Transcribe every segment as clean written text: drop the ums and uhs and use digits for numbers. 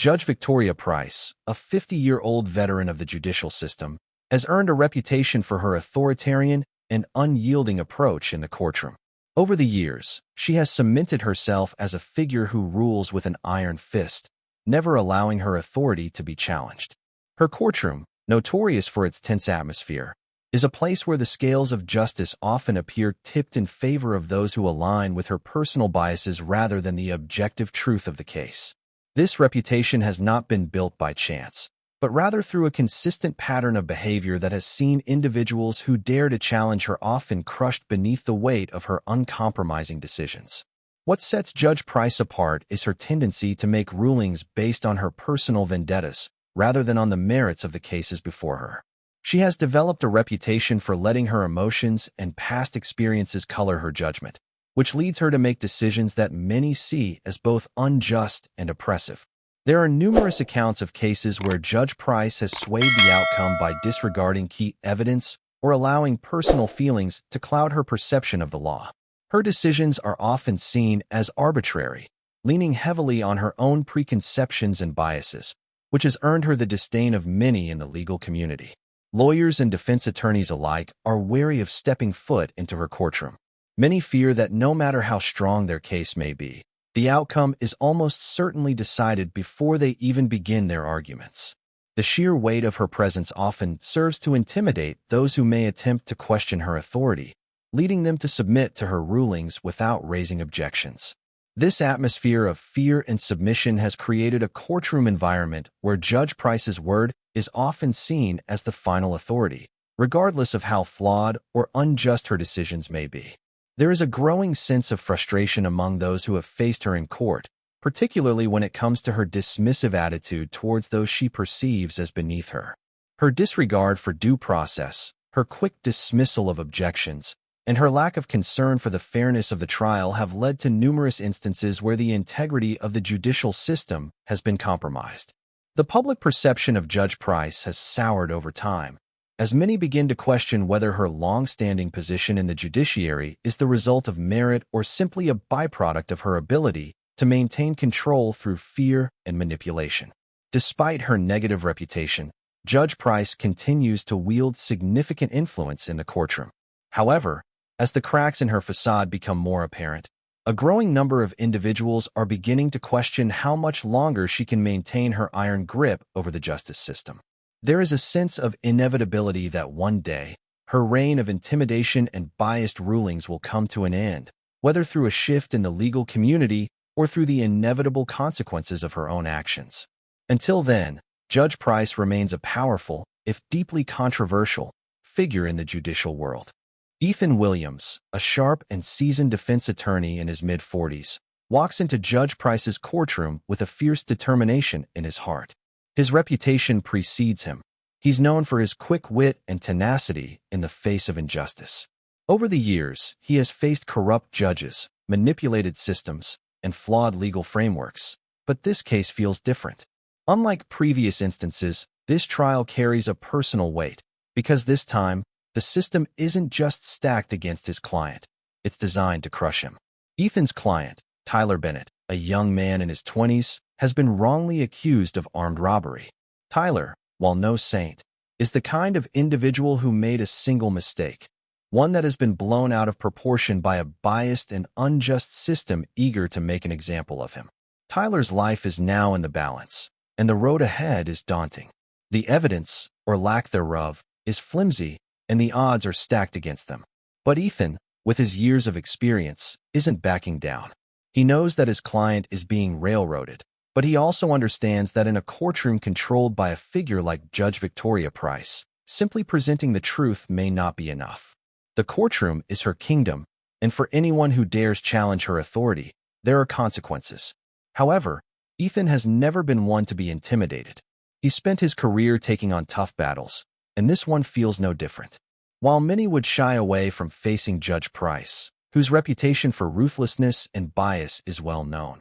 Judge Victoria Price, a 50-year-old veteran of the judicial system, has earned a reputation for her authoritarian and unyielding approach in the courtroom. Over the years, she has cemented herself as a figure who rules with an iron fist, never allowing her authority to be challenged. Her courtroom, notorious for its tense atmosphere, is a place where the scales of justice often appear tipped in favor of those who align with her personal biases rather than the objective truth of the case. This reputation has not been built by chance, but rather through a consistent pattern of behavior that has seen individuals who dare to challenge her often crushed beneath the weight of her uncompromising decisions. What sets Judge Price apart is her tendency to make rulings based on her personal vendettas, rather than on the merits of the cases before her. She has developed a reputation for letting her emotions and past experiences color her judgment, which leads her to make decisions that many see as both unjust and oppressive. There are numerous accounts of cases where Judge Price has swayed the outcome by disregarding key evidence or allowing personal feelings to cloud her perception of the law. Her decisions are often seen as arbitrary, leaning heavily on her own preconceptions and biases, which has earned her the disdain of many in the legal community. Lawyers and defense attorneys alike are wary of stepping foot into her courtroom. Many fear that no matter how strong their case may be, the outcome is almost certainly decided before they even begin their arguments. The sheer weight of her presence often serves to intimidate those who may attempt to question her authority, leading them to submit to her rulings without raising objections. This atmosphere of fear and submission has created a courtroom environment where Judge Price's word is often seen as the final authority, regardless of how flawed or unjust her decisions may be. There is a growing sense of frustration among those who have faced her in court, particularly when it comes to her dismissive attitude towards those she perceives as beneath her. Her disregard for due process, her quick dismissal of objections, and her lack of concern for the fairness of the trial have led to numerous instances where the integrity of the judicial system has been compromised. The public perception of Judge Price has soured over time, as many begin to question whether her long-standing position in the judiciary is the result of merit or simply a byproduct of her ability to maintain control through fear and manipulation. Despite her negative reputation, Judge Price continues to wield significant influence in the courtroom. However, as the cracks in her facade become more apparent, a growing number of individuals are beginning to question how much longer she can maintain her iron grip over the justice system. There is a sense of inevitability that one day, her reign of intimidation and biased rulings will come to an end, whether through a shift in the legal community or through the inevitable consequences of her own actions. Until then, Judge Price remains a powerful, if deeply controversial, figure in the judicial world. Ethan Williams, a sharp and seasoned defense attorney in his mid-40s, walks into Judge Price's courtroom with a fierce determination in his heart. His reputation precedes him. He's known for his quick wit and tenacity in the face of injustice. Over the years, he has faced corrupt judges, manipulated systems, and flawed legal frameworks, but this case feels different. Unlike previous instances, this trial carries a personal weight, because this time, the system isn't just stacked against his client, it's designed to crush him. Ethan's client, Tyler Bennett, a young man in his 20s, has been wrongly accused of armed robbery. Tyler, while no saint, is the kind of individual who made a single mistake, one that has been blown out of proportion by a biased and unjust system eager to make an example of him. Tyler's life is now in the balance, and the road ahead is daunting. The evidence, or lack thereof, is flimsy, and the odds are stacked against them. But Ethan, with his years of experience, isn't backing down. He knows that his client is being railroaded, but he also understands that in a courtroom controlled by a figure like Judge Victoria Price, simply presenting the truth may not be enough. The courtroom is her kingdom, and for anyone who dares challenge her authority, there are consequences. However, Ethan has never been one to be intimidated. He spent his career taking on tough battles, and this one feels no different. While many would shy away from facing Judge Price, whose reputation for ruthlessness and bias is well known,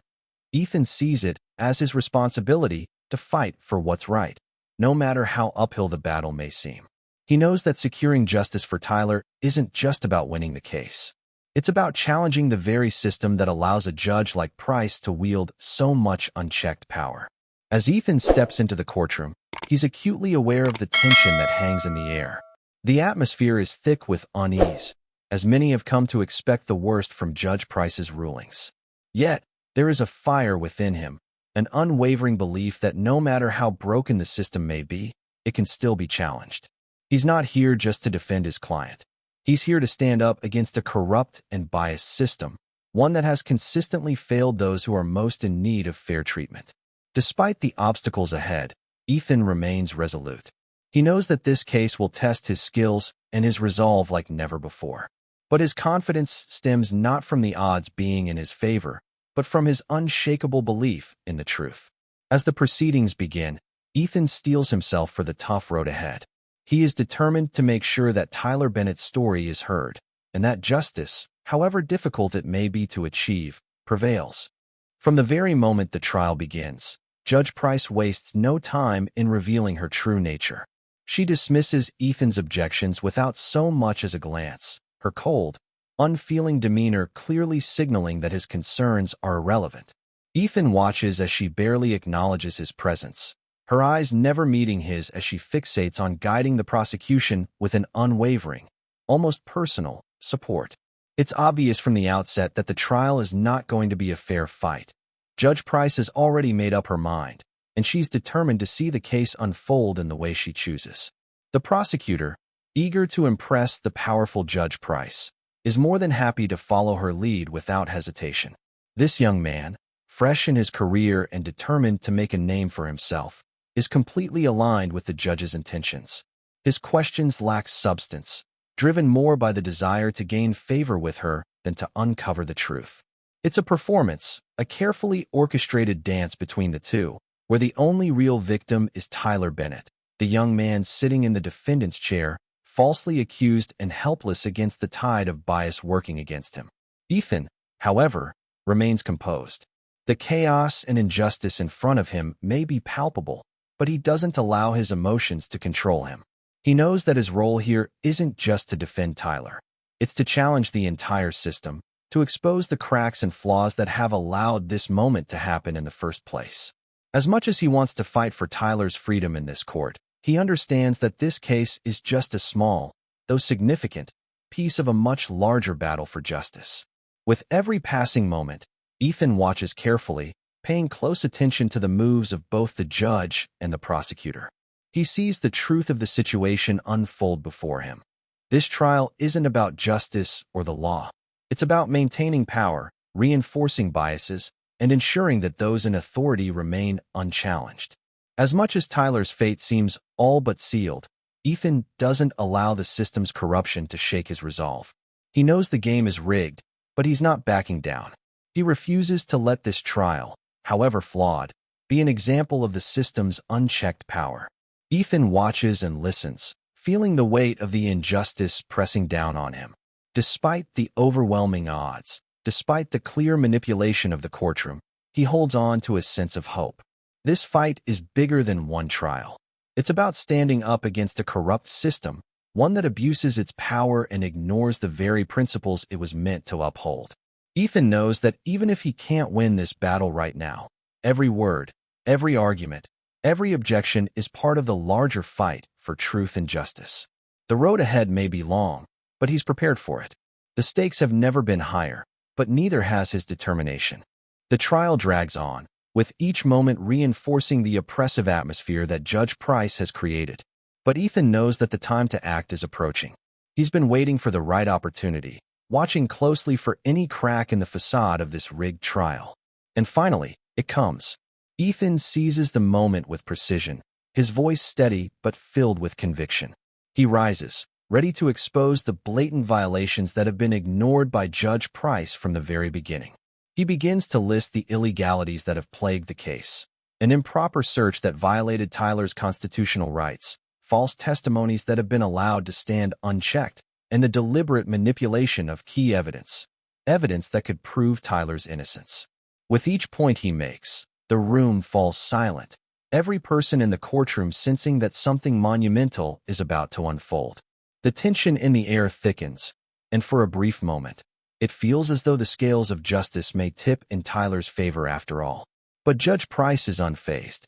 Ethan sees it as his responsibility to fight for what's right, no matter how uphill the battle may seem. He knows that securing justice for Tyler isn't just about winning the case. It's about challenging the very system that allows a judge like Price to wield so much unchecked power. As Ethan steps into the courtroom, he's acutely aware of the tension that hangs in the air. The atmosphere is thick with unease, as many have come to expect the worst from Judge Price's rulings. Yet, there is a fire within him, an unwavering belief that no matter how broken the system may be, it can still be challenged. He's not here just to defend his client. He's here to stand up against a corrupt and biased system, one that has consistently failed those who are most in need of fair treatment. Despite the obstacles ahead, Ethan remains resolute. He knows that this case will test his skills and his resolve like never before. But his confidence stems not from the odds being in his favor, but from his unshakable belief in the truth. As the proceedings begin, Ethan steels himself for the tough road ahead. He is determined to make sure that Tyler Bennett's story is heard, and that justice, however difficult it may be to achieve, prevails. From the very moment the trial begins, Judge Price wastes no time in revealing her true nature. She dismisses Ethan's objections without so much as a glance, her cold, unfeeling demeanor clearly signaling that his concerns are irrelevant. Ethan watches as she barely acknowledges his presence, her eyes never meeting his as she fixates on guiding the prosecution with an unwavering, almost personal, support. It's obvious from the outset that the trial is not going to be a fair fight. Judge Price has already made up her mind, and she's determined to see the case unfold in the way she chooses. The prosecutor, eager to impress the powerful Judge Price, is more than happy to follow her lead without hesitation. This young man, fresh in his career and determined to make a name for himself, is completely aligned with the judge's intentions. His questions lack substance, driven more by the desire to gain favor with her than to uncover the truth. It's a performance, a carefully orchestrated dance between the two, where the only real victim is Tyler Bennett, the young man sitting in the defendant's chair, falsely accused and helpless against the tide of bias working against him. Ethan, however, remains composed. The chaos and injustice in front of him may be palpable, but he doesn't allow his emotions to control him. He knows that his role here isn't just to defend Tyler. It's to challenge the entire system, to expose the cracks and flaws that have allowed this moment to happen in the first place. As much as he wants to fight for Tyler's freedom in this court, he understands that this case is just a small, though significant, piece of a much larger battle for justice. With every passing moment, Ethan watches carefully, paying close attention to the moves of both the judge and the prosecutor. He sees the truth of the situation unfold before him. This trial isn't about justice or the law. It's about maintaining power, reinforcing biases, and ensuring that those in authority remain unchallenged. As much as Tyler's fate seems all but sealed, Ethan doesn't allow the system's corruption to shake his resolve. He knows the game is rigged, but he's not backing down. He refuses to let this trial, however flawed, be an example of the system's unchecked power. Ethan watches and listens, feeling the weight of the injustice pressing down on him. Despite the overwhelming odds, despite the clear manipulation of the courtroom, he holds on to a sense of hope. This fight is bigger than one trial. It's about standing up against a corrupt system, one that abuses its power and ignores the very principles it was meant to uphold. Ethan knows that even if he can't win this battle right now, every word, every argument, every objection is part of the larger fight for truth and justice. The road ahead may be long, but he's prepared for it. The stakes have never been higher, but neither has his determination. The trial drags on, with each moment reinforcing the oppressive atmosphere that Judge Price has created. But Ethan knows that the time to act is approaching. He's been waiting for the right opportunity, watching closely for any crack in the facade of this rigged trial. And finally, it comes. Ethan seizes the moment with precision, his voice steady but filled with conviction. He rises, ready to expose the blatant violations that have been ignored by Judge Price from the very beginning. He begins to list the illegalities that have plagued the case: an improper search that violated Tyler's constitutional rights, false testimonies that have been allowed to stand unchecked, and the deliberate manipulation of key evidence that could prove Tyler's innocence. With each point he makes, the room falls silent, every person in the courtroom sensing that something monumental is about to unfold. The tension in the air thickens, and for a brief moment, it feels as though the scales of justice may tip in Tyler's favor after all. But Judge Price is unfazed.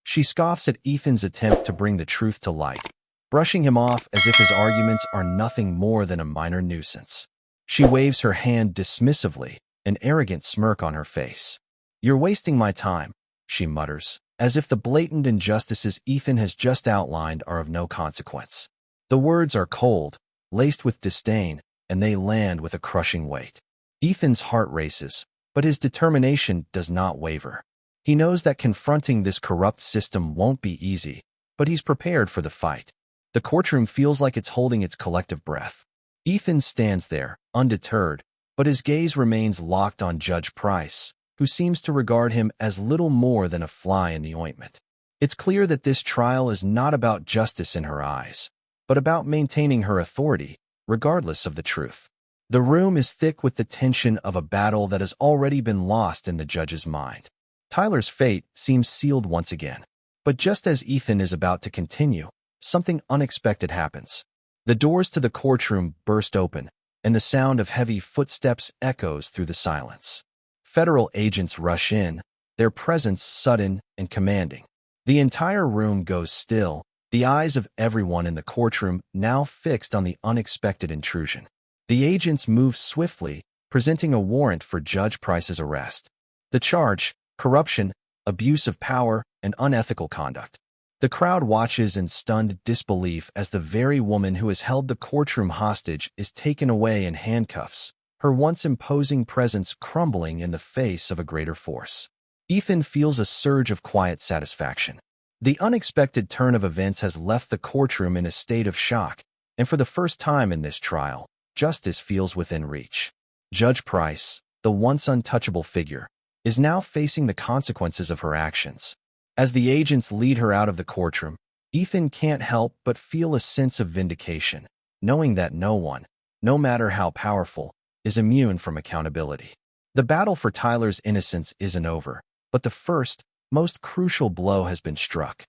She scoffs at Ethan's attempt to bring the truth to light, brushing him off as if his arguments are nothing more than a minor nuisance. She waves her hand dismissively, an arrogant smirk on her face. "You're wasting my time," she mutters, as if the blatant injustices Ethan has just outlined are of no consequence. The words are cold, laced with disdain, and they land with a crushing weight. Ethan's heart races, but his determination does not waver. He knows that confronting this corrupt system won't be easy, but he's prepared for the fight. The courtroom feels like it's holding its collective breath. Ethan stands there, undeterred, but his gaze remains locked on Judge Price, who seems to regard him as little more than a fly in the ointment. It's clear that this trial is not about justice in her eyes, but about maintaining her authority, regardless of the truth. The room is thick with the tension of a battle that has already been lost in the judge's mind. Tyler's fate seems sealed once again. But just as Ethan is about to continue, something unexpected happens. The doors to the courtroom burst open, and the sound of heavy footsteps echoes through the silence. Federal agents rush in, their presence sudden and commanding. The entire room goes still, the eyes of everyone in the courtroom now fixed on the unexpected intrusion. The agents move swiftly, presenting a warrant for Judge Price's arrest. The charge: corruption, abuse of power, and unethical conduct. The crowd watches in stunned disbelief as the very woman who has held the courtroom hostage is taken away in handcuffs, her once imposing presence crumbling in the face of a greater force. Ethan feels a surge of quiet satisfaction. The unexpected turn of events has left the courtroom in a state of shock, and for the first time in this trial, justice feels within reach. Judge Price, the once untouchable figure, is now facing the consequences of her actions. As the agents lead her out of the courtroom, Ethan can't help but feel a sense of vindication, knowing that no one, no matter how powerful, is immune from accountability. The battle for Tyler's innocence isn't over, but the first, most crucial blow has been struck.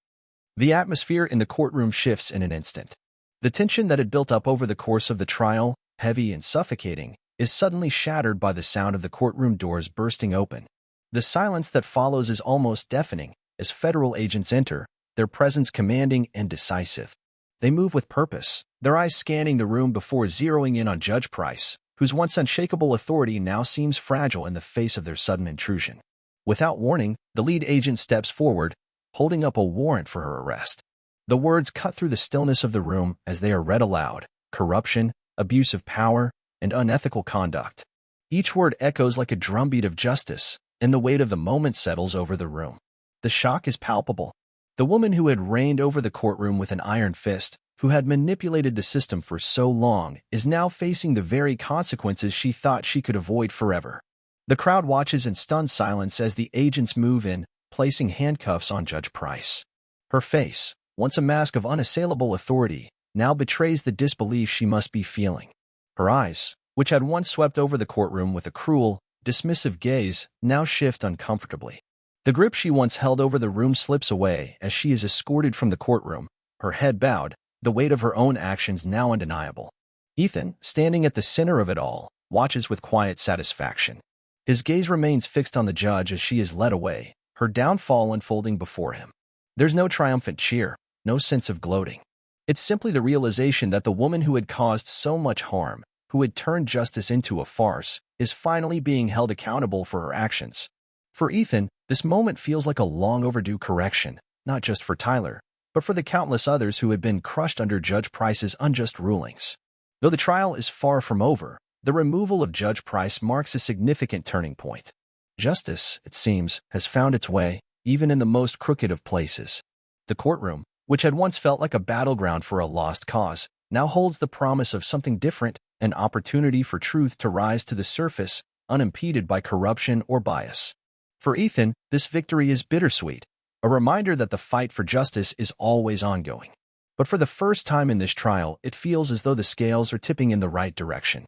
The atmosphere in the courtroom shifts in an instant. The tension that had built up over the course of the trial, heavy and suffocating, is suddenly shattered by the sound of the courtroom doors bursting open. The silence that follows is almost deafening as federal agents enter, their presence commanding and decisive. They move with purpose, their eyes scanning the room before zeroing in on Judge Price, whose once unshakable authority now seems fragile in the face of their sudden intrusion. Without warning, the lead agent steps forward, holding up a warrant for her arrest. The words cut through the stillness of the room as they are read aloud: corruption, abuse of power, and unethical conduct. Each word echoes like a drumbeat of justice, and the weight of the moment settles over the room. The shock is palpable. The woman who had reigned over the courtroom with an iron fist, who had manipulated the system for so long, is now facing the very consequences she thought she could avoid forever. The crowd watches in stunned silence as the agents move in, placing handcuffs on Judge Price. Her face, once a mask of unassailable authority, now betrays the disbelief she must be feeling. Her eyes, which had once swept over the courtroom with a cruel, dismissive gaze, now shift uncomfortably. The grip she once held over the room slips away as she is escorted from the courtroom, her head bowed, the weight of her own actions now undeniable. Ethan, standing at the center of it all, watches with quiet satisfaction. His gaze remains fixed on the judge as she is led away, her downfall unfolding before him. There's no triumphant cheer, no sense of gloating. It's simply the realization that the woman who had caused so much harm, who had turned justice into a farce, is finally being held accountable for her actions. For Ethan, this moment feels like a long overdue correction, not just for Tyler, but for the countless others who had been crushed under Judge Price's unjust rulings. Though the trial is far from over, the removal of Judge Price marks a significant turning point. Justice, it seems, has found its way, even in the most crooked of places. The courtroom, which had once felt like a battleground for a lost cause, now holds the promise of something different, an opportunity for truth to rise to the surface, unimpeded by corruption or bias. For Ethan, this victory is bittersweet, a reminder that the fight for justice is always ongoing. But for the first time in this trial, it feels as though the scales are tipping in the right direction.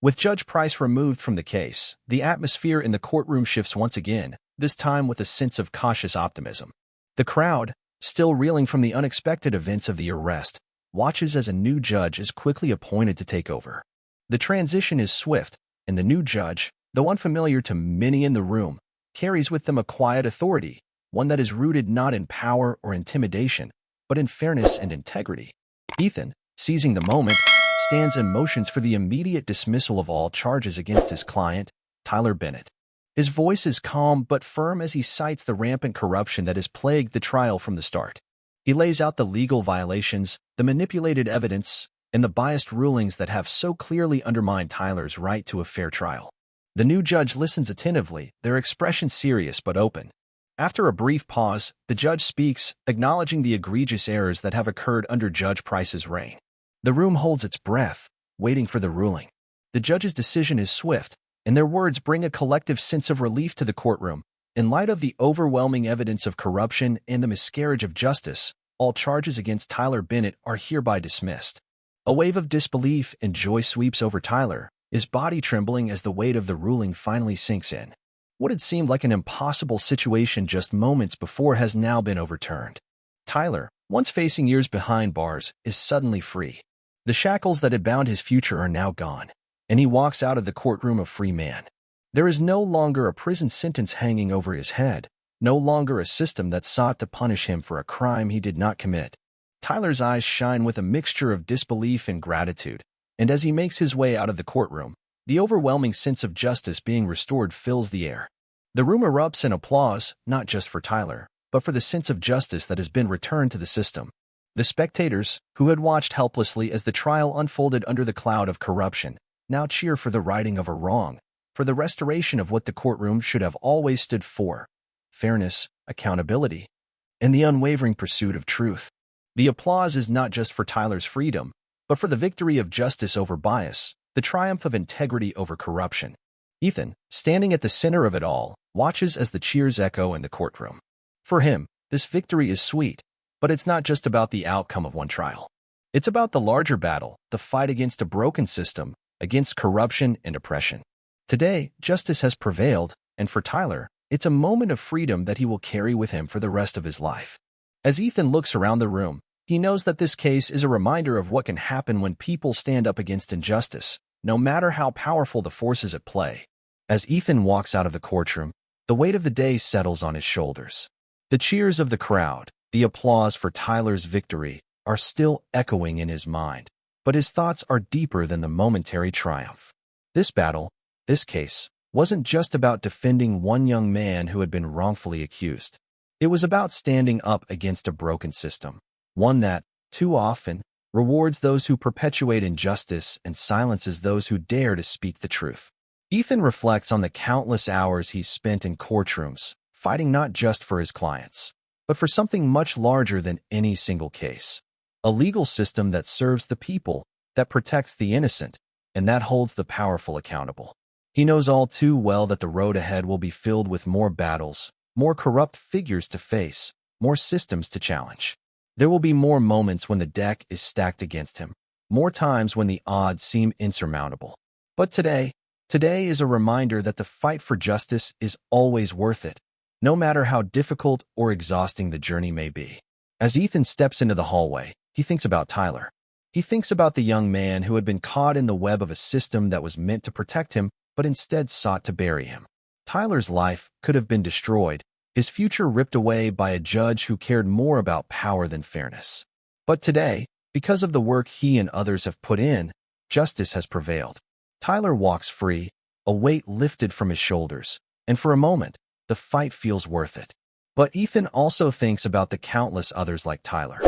With Judge Price removed from the case, the atmosphere in the courtroom shifts once again, this time with a sense of cautious optimism. The crowd, still reeling from the unexpected events of the arrest, watches as a new judge is quickly appointed to take over. The transition is swift, and the new judge, though unfamiliar to many in the room, carries with them a quiet authority, one that is rooted not in power or intimidation, but in fairness and integrity. Ethan, seizing the moment, stands in motions for the immediate dismissal of all charges against his client, Tyler Bennett. His voice is calm but firm as he cites the rampant corruption that has plagued the trial from the start. He lays out the legal violations, the manipulated evidence, and the biased rulings that have so clearly undermined Tyler's right to a fair trial. The new judge listens attentively, their expression serious but open. After a brief pause, the judge speaks, acknowledging the egregious errors that have occurred under Judge Price's reign. The room holds its breath, waiting for the ruling. The judge's decision is swift, and their words bring a collective sense of relief to the courtroom. In light of the overwhelming evidence of corruption and the miscarriage of justice, all charges against Tyler Bennett are hereby dismissed. A wave of disbelief and joy sweeps over Tyler, his body trembling as the weight of the ruling finally sinks in. What had seemed like an impossible situation just moments before has now been overturned. Tyler, once facing years behind bars, is suddenly free. The shackles that had bound his future are now gone, and he walks out of the courtroom a free man. There is no longer a prison sentence hanging over his head, no longer a system that sought to punish him for a crime he did not commit. Tyler's eyes shine with a mixture of disbelief and gratitude, and as he makes his way out of the courtroom, the overwhelming sense of justice being restored fills the air. The room erupts in applause, not just for Tyler, but for the sense of justice that has been returned to the system. The spectators, who had watched helplessly as the trial unfolded under the cloud of corruption, now cheer for the righting of a wrong, for the restoration of what the courtroom should have always stood for: fairness, accountability, and the unwavering pursuit of truth. The applause is not just for Tyler's freedom, but for the victory of justice over bias, the triumph of integrity over corruption. Ethan, standing at the center of it all, watches as the cheers echo in the courtroom. For him, this victory is sweet, but it's not just about the outcome of one trial. It's about the larger battle, the fight against a broken system, against corruption and oppression. Today, justice has prevailed, and for Tyler, it's a moment of freedom that he will carry with him for the rest of his life. As Ethan looks around the room, he knows that this case is a reminder of what can happen when people stand up against injustice, no matter how powerful the forces at play. As Ethan walks out of the courtroom, the weight of the day settles on his shoulders. The cheers of the crowd, the applause for Tyler's victory, are still echoing in his mind, but his thoughts are deeper than the momentary triumph. This battle, this case, wasn't just about defending one young man who had been wrongfully accused. It was about standing up against a broken system, one that, too often, rewards those who perpetuate injustice and silences those who dare to speak the truth. Ethan reflects on the countless hours he's spent in courtrooms, fighting not just for his clients, but for something much larger than any single case. A legal system that serves the people, that protects the innocent, and that holds the powerful accountable. He knows all too well that the road ahead will be filled with more battles, more corrupt figures to face, more systems to challenge. There will be more moments when the deck is stacked against him, more times when the odds seem insurmountable. But today is a reminder that the fight for justice is always worth it, no matter how difficult or exhausting the journey may be. As Ethan steps into the hallway, he thinks about Tyler. He thinks about the young man who had been caught in the web of a system that was meant to protect him, but instead sought to bury him. Tyler's life could have been destroyed, his future ripped away by a judge who cared more about power than fairness. But today, because of the work he and others have put in, justice has prevailed. Tyler walks free, a weight lifted from his shoulders, and for a moment, the fight feels worth it. But Ethan also thinks about the countless others like Tyler,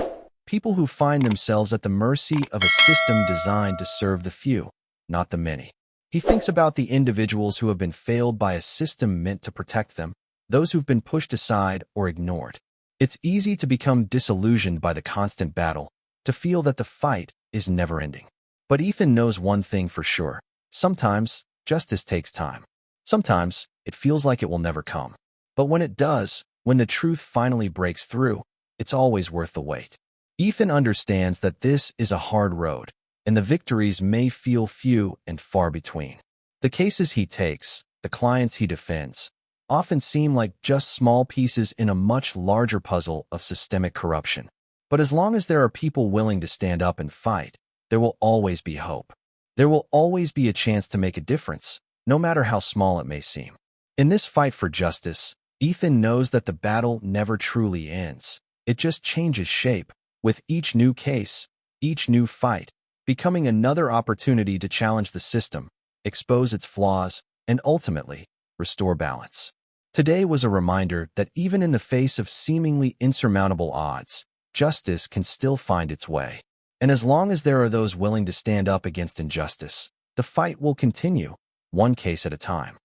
people who find themselves at the mercy of a system designed to serve the few, not the many. He thinks about the individuals who have been failed by a system meant to protect them, those who've been pushed aside or ignored. It's easy to become disillusioned by the constant battle, to feel that the fight is never ending. But Ethan knows one thing for sure. Sometimes, justice takes time. Sometimes, it feels like it will never come. But when it does, when the truth finally breaks through, it's always worth the wait. Ethan understands that this is a hard road, and the victories may feel few and far between. The cases he takes, the clients he defends, often seem like just small pieces in a much larger puzzle of systemic corruption. But as long as there are people willing to stand up and fight, there will always be hope. There will always be a chance to make a difference, no matter how small it may seem. In this fight for justice, Ethan knows that the battle never truly ends. It just changes shape, with each new case, each new fight, becoming another opportunity to challenge the system, expose its flaws, and ultimately, restore balance. Today was a reminder that even in the face of seemingly insurmountable odds, justice can still find its way. And as long as there are those willing to stand up against injustice, the fight will continue, one case at a time.